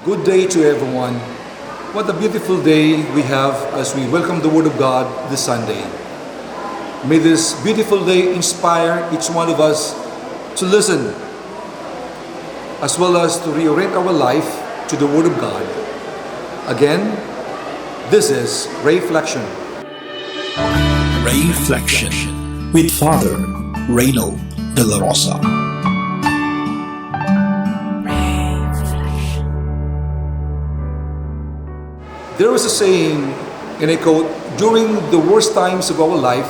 Good day to everyone. What a beautiful day we have as we welcome the Word of God this Sunday. May this beautiful day inspire each one of us to listen as well as to reorient our life to the Word of God. Again, this is Reflection. Reflection with Father Reynold de la Rosa. There was a saying, and I quote, during the worst times of our life,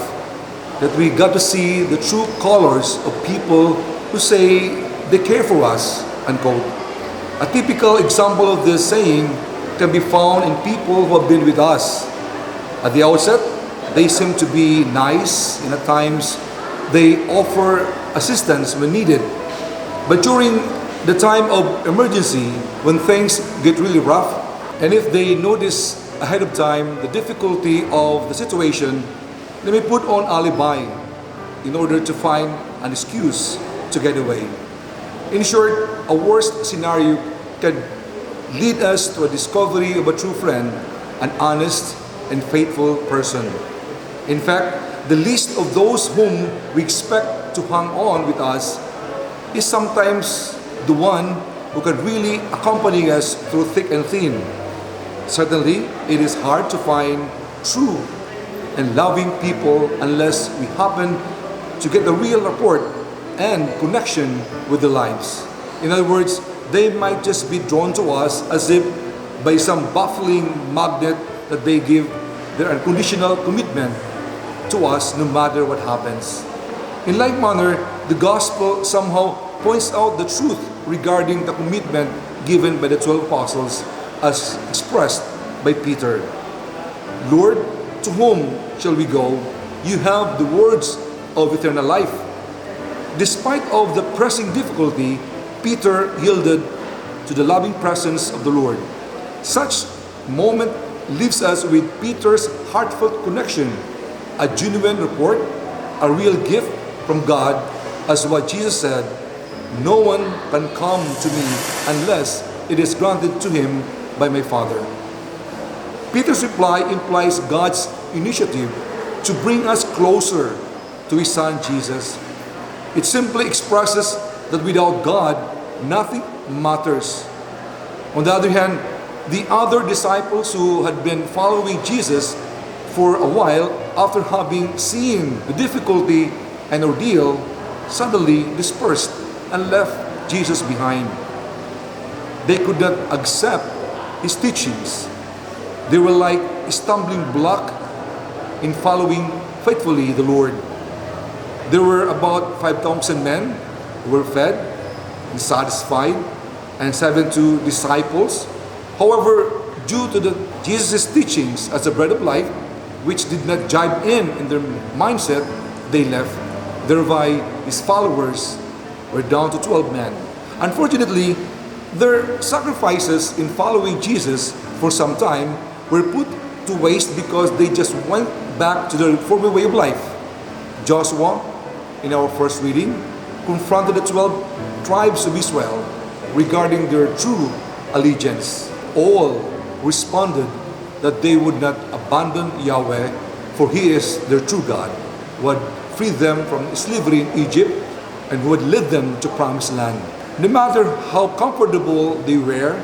that we got to see the true colors of people who say they care for us, unquote. A typical example of this saying can be found in people who have been with us. At the outset, they seem to be nice, and at times they offer assistance when needed. But during the time of emergency, when things get really rough, and if they notice ahead of time the difficulty of the situation, they may put on alibi in order to find an excuse to get away. In short, a worst scenario can lead us to a discovery of a true friend, an honest and faithful person. In fact, the least of those whom we expect to hang on with us is sometimes the one who can really accompany us through thick and thin. Certainly, it is hard to find true and loving people unless we happen to get the real rapport and connection with their lives. In other words, they might just be drawn to us as if by some baffling magnet that they give their unconditional commitment to us no matter what happens. In like manner, the gospel somehow points out the truth regarding the commitment given by the 12 apostles as expressed by Peter. Lord, to whom shall we go? You have the words of eternal life. Despite of the pressing difficulty, Peter yielded to the loving presence of the Lord. Such moment leaves us with Peter's heartfelt connection, a genuine report, a real gift from God, as what Jesus said, "No one can come to me unless it is granted to him by my Father." Peter's reply implies God's initiative to bring us closer to His Son Jesus. It simply expresses that without God, nothing matters. On the other hand, the other disciples who had been following Jesus for a while, after having seen the difficulty and ordeal, suddenly dispersed and left Jesus behind. They could not accept His teachings. They were like a stumbling block in following faithfully the Lord. There were about 5,000 men who were fed and satisfied, and 72 disciples. However, due to Jesus' teachings as the bread of life, which did not jibe in their mindset, they left. Thereby, His followers were down to 12 men. Unfortunately, their sacrifices in following Jesus for some time were put to waste because they just went back to their former way of life. Joshua, in our first reading, confronted the 12 tribes of Israel regarding their true allegiance. All responded that they would not abandon Yahweh, for He is their true God, who had freed them from slavery in Egypt and who had led them to Promised Land. No matter how comfortable they were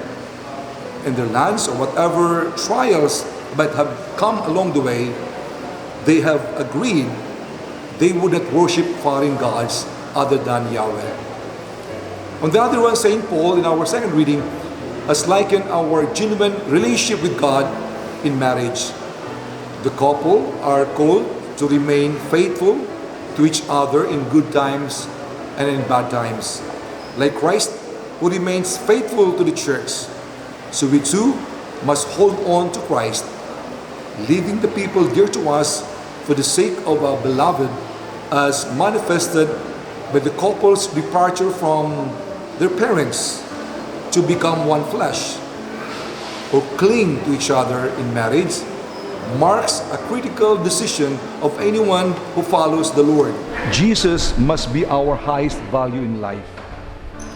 in their lands or whatever trials might have come along the way, they have agreed they would not worship foreign gods other than Yahweh. On the other one, St. Paul, in our second reading, has likened our genuine relationship with God in marriage. The couple are called to remain faithful to each other in good times and in bad times. Like Christ, who remains faithful to the church, so we too must hold on to Christ, leaving the people dear to us for the sake of our beloved, as manifested by the couple's departure from their parents to become one flesh, or cling to each other in marriage, marks a critical decision of anyone who follows the Lord. Jesus must be our highest value in life.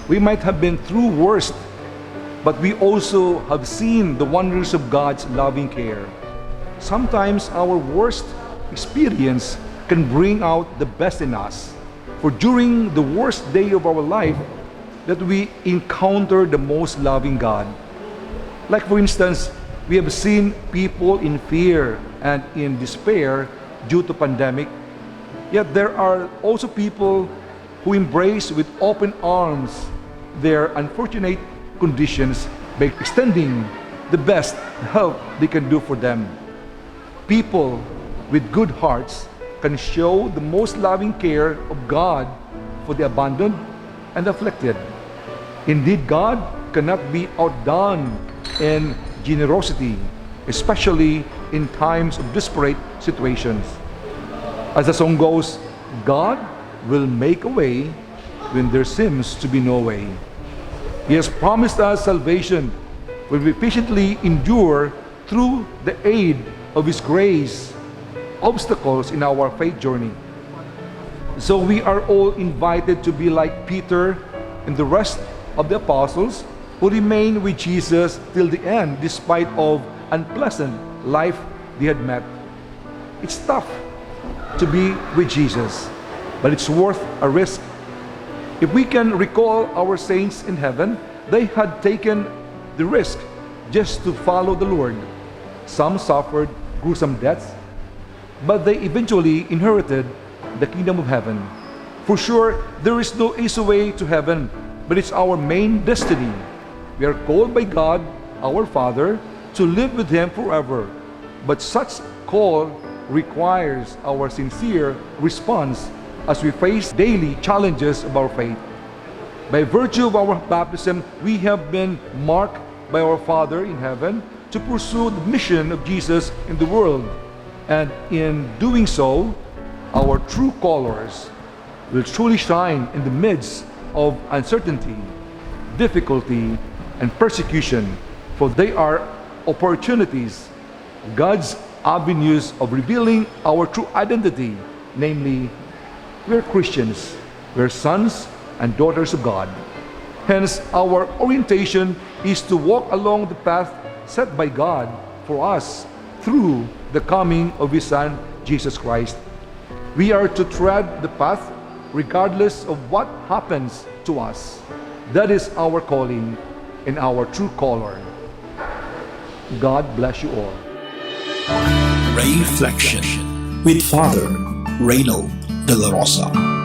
We might have been through worse but we also have seen the wonders of God's loving care. Sometimes our worst experience can bring out the best in us. For during the worst day of our life, that we encounter the most loving God. Like for instance, we have seen people in fear and in despair due to pandemic. Yet there are also people who embrace with open arms their unfortunate conditions by extending the best help they can do for them. People with good hearts can show the most loving care of God for the abandoned and afflicted. Indeed, God cannot be outdone in generosity, especially in times of desperate situations. As the song goes, God will make a way when there seems to be no way. He has promised us salvation when we patiently endure through the aid of His grace obstacles in our faith journey. So we are all invited to be like Peter and the rest of the apostles who remain with Jesus till the end despite of unpleasant life they had met. It's tough to be with Jesus, but it's worth a risk. If we can recall our saints in heaven, they had taken the risk just to follow the Lord. Some suffered gruesome deaths, but they eventually inherited the kingdom of heaven. For sure, there is no easy way to heaven, but it's our main destiny. We are called by God, our Father, to live with Him forever. But such call requires our sincere response as we face daily challenges of our faith. By virtue of our baptism, we have been marked by our Father in heaven to pursue the mission of Jesus in the world. And in doing so, our true colors will truly shine in the midst of uncertainty, difficulty, and persecution, for they are opportunities, God's avenues of revealing our true identity, namely, we're Christians, we're sons and daughters of God. Hence, our orientation is to walk along the path set by God for us through the coming of His Son, Jesus Christ. We are to tread the path regardless of what happens to us. That is our calling and our true color. God bless you all. Reflection with Father Reynold De La Rosa.